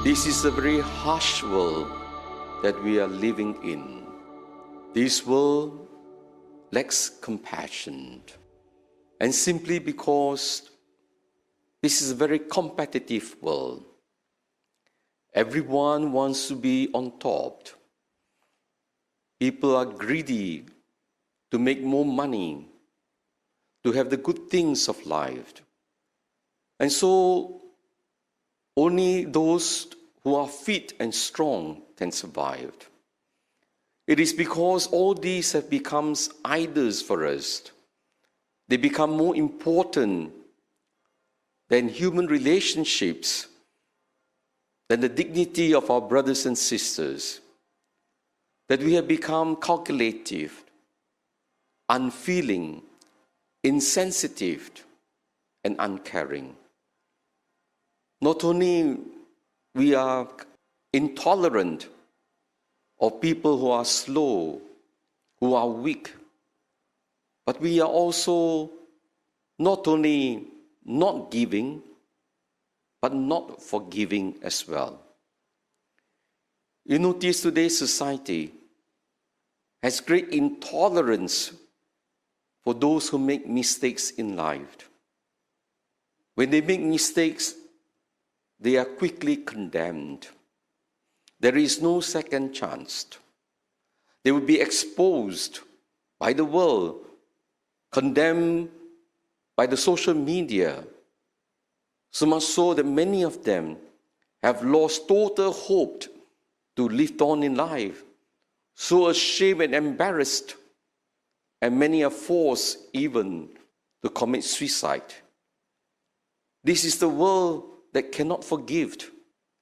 This is a very harsh world that we are living in. This world lacks compassion. And simply because this is a very competitive world. Everyone wants to be on top. People are greedy to make more money, to have the good things of life. And so only those who are fit and strong can survive. It is because all these have become idols for us. They become more important than human relationships, than the dignity of our brothers and sisters, that we have become calculative, unfeeling, insensitive, and uncaring. Not only we are intolerant of people who are slow, who are weak, but we are also not only not giving, but not forgiving as well. You notice today's society has great intolerance for those who make mistakes in life. When they make mistakes, they are quickly condemned. There is no second chance. They will be exposed by the world, condemned by the social media, so much so that many of them have lost total hope to live on in life, so ashamed and embarrassed, and many are forced even to commit suicide. This is the world that cannot forgive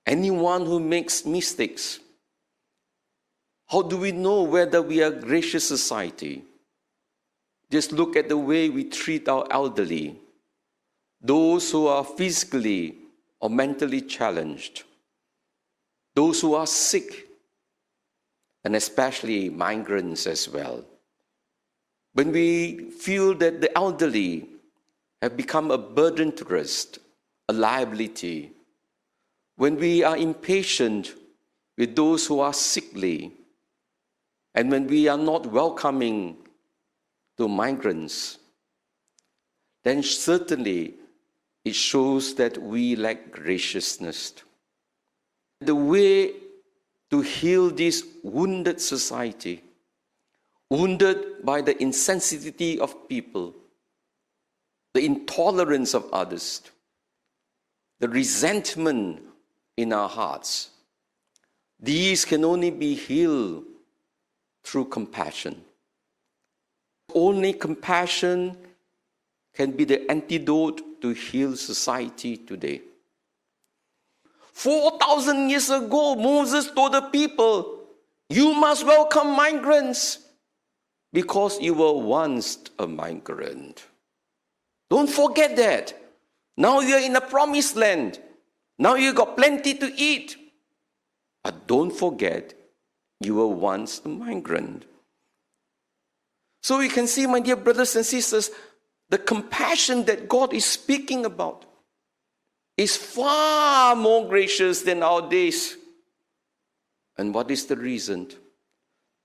anyone who makes mistakes. How do we know whether we are a gracious society? Just look at the way we treat our elderly, those who are physically or mentally challenged, those who are sick, and especially migrants as well. When we feel that the elderly have become a burden to us, a liability, when we are impatient with those who are sickly, and when we are not welcoming to migrants, then certainly it shows that we lack graciousness. The way to heal this wounded society, wounded by the insensitivity of people, the intolerance of others, the resentment in our hearts, these can only be healed through compassion. Only compassion can be the antidote to heal society today. 4,000 years ago, Moses told the people, you must welcome migrants because you were once a migrant. Don't forget that. Now you're in a promised land. Now you got plenty to eat. But don't forget, you were once a migrant. So we can see, my dear brothers and sisters, the compassion that God is speaking about is far more gracious than our days. And what is the reason?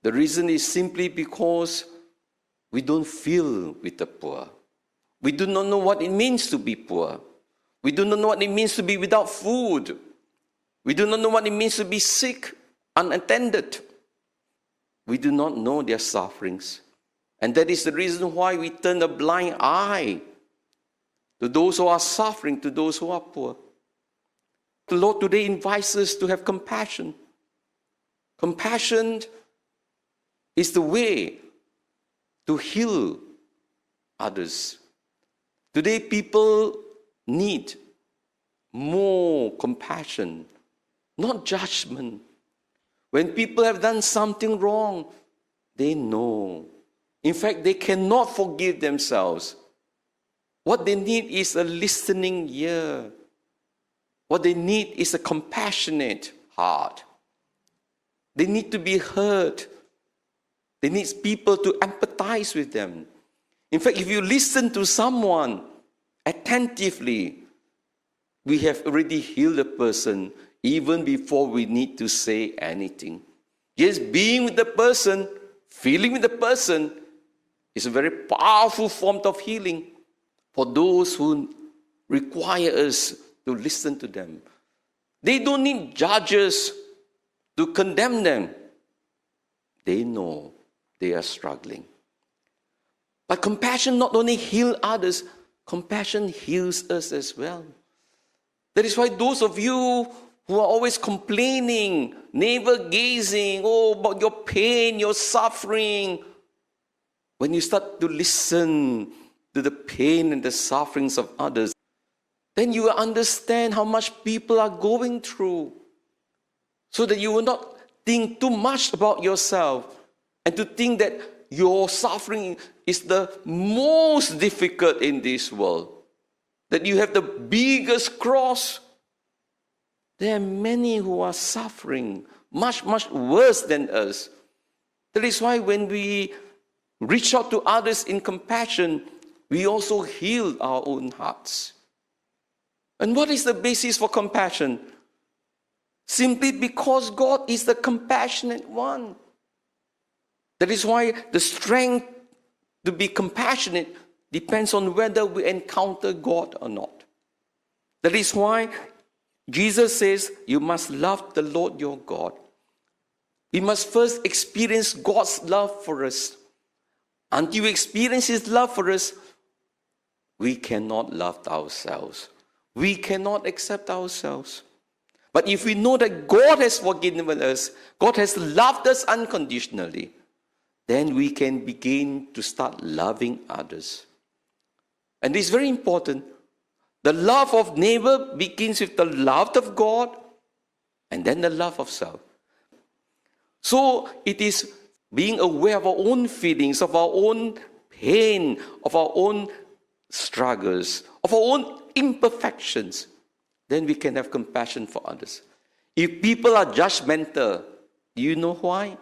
The reason is simply because we don't feel with the poor. We do not know what it means to be poor. We do not know what it means to be without food. We do not know what it means to be sick, unattended. We do not know their sufferings. And that is the reason why we turn a blind eye to those who are suffering, to those who are poor. The Lord today invites us to have compassion. Compassion is the way to heal others. Today, people need more compassion, not judgment. When people have done something wrong, they know. In fact, they cannot forgive themselves. What they need is a listening ear. What they need is a compassionate heart. They need to be heard. They need people to empathize with them. In fact, if you listen to someone attentively, we have already healed a person even before we need to say anything. Just being with the person, feeling with the person, is a very powerful form of healing for those who require us to listen to them. They don't need judges to condemn them. They know they are struggling. But compassion not only heals others, compassion heals us as well. That is why those of you who are always complaining, navel-gazing, about your pain, your suffering, when you start to listen to the pain and the sufferings of others, then you will understand how much people are going through, so that you will not think too much about yourself and to think that your suffering is the most difficult in this world, that you have the biggest cross. There are many who are suffering much, much worse than us. That is why when we reach out to others in compassion, we also heal our own hearts. And what is the basis for compassion? Simply because God is the compassionate one. That is why the strength to be compassionate depends on whether we encounter God or not. That is why Jesus says, you must love the Lord your God. We must first experience God's love for us. Until we experience His love for us, we cannot love ourselves. We cannot accept ourselves. But if we know that God has forgiven us, God has loved us unconditionally, then we can begin to start loving others. And this is very important. The love of neighbor begins with the love of God and then the love of self. So it is being aware of our own feelings, of our own pain, of our own struggles, of our own imperfections. Then we can have compassion for others. If people are judgmental, do you know why?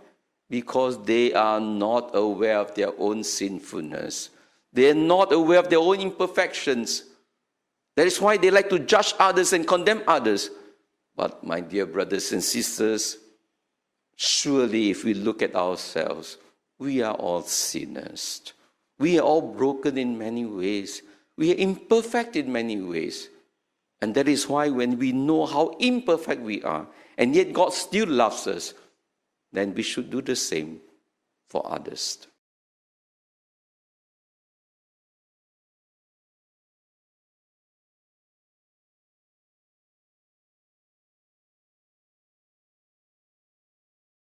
Because they are not aware of their own sinfulness. They are not aware of their own imperfections. That is why they like to judge others and condemn others. But my dear brothers and sisters, surely if we look at ourselves, we are all sinners. We are all broken in many ways. We are imperfect in many ways. And that is why when we know how imperfect we are, and yet God still loves us, then we should do the same for others.